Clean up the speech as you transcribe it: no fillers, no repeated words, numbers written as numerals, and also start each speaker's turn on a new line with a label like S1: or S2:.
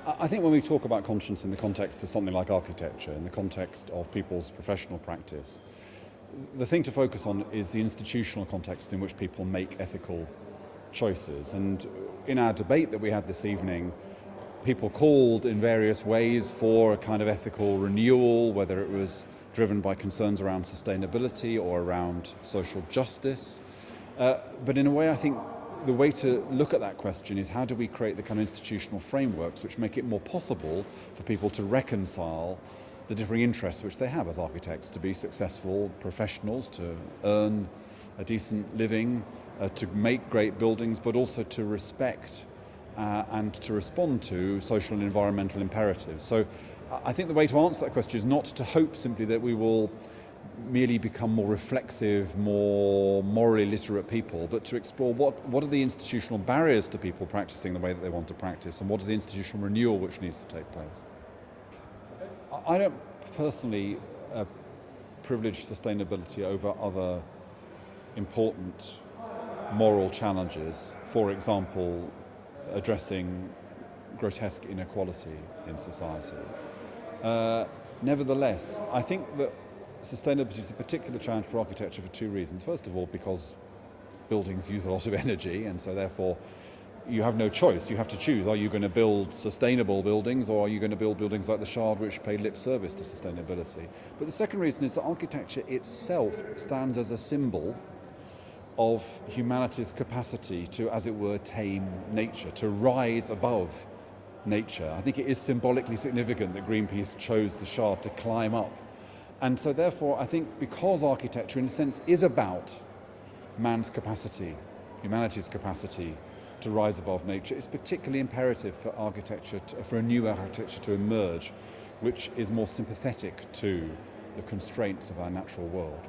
S1: I think when we talk about conscience in the context of something like architecture, in the context of people's professional practice, the thing to focus on is the institutional context in which people make ethical choices. And in our debate that we had this evening, people called in various ways for a kind of ethical renewal, whether it was driven by concerns around sustainability or around social justice. But in a way, I think the way to look at that question is how do we create the kind of institutional frameworks which make it more possible for people to reconcile the differing interests which they have as architects, to be successful professionals, to earn a decent living, to make great buildings, but also to respect and to respond to social and environmental imperatives. So I think the way to answer that question is not to hope simply that we will merely become more reflexive, more morally literate people, but to explore what are the institutional barriers to people practicing the way that they want to practice, and what is the institutional renewal which needs to take place. I don't personally privilege sustainability over other important moral challenges, for example, addressing grotesque inequality in society. Nevertheless, I think that sustainability is a particular challenge for architecture for two reasons. First of all, because buildings use a lot of energy, and so therefore you have no choice. You have to choose. Are you going to build sustainable buildings, or are you going to build buildings like the Shard which pay lip service to sustainability? But the second reason is that architecture itself stands as a symbol of humanity's capacity to, as it were, tame nature, to rise above nature. I think it is symbolically significant that Greenpeace chose the Shard to climb up. And so therefore, I think because architecture, in a sense, is about man's capacity, humanity's capacity to rise above nature, it's particularly imperative for architecture, for a new architecture to emerge, which is more sympathetic to the constraints of our natural world.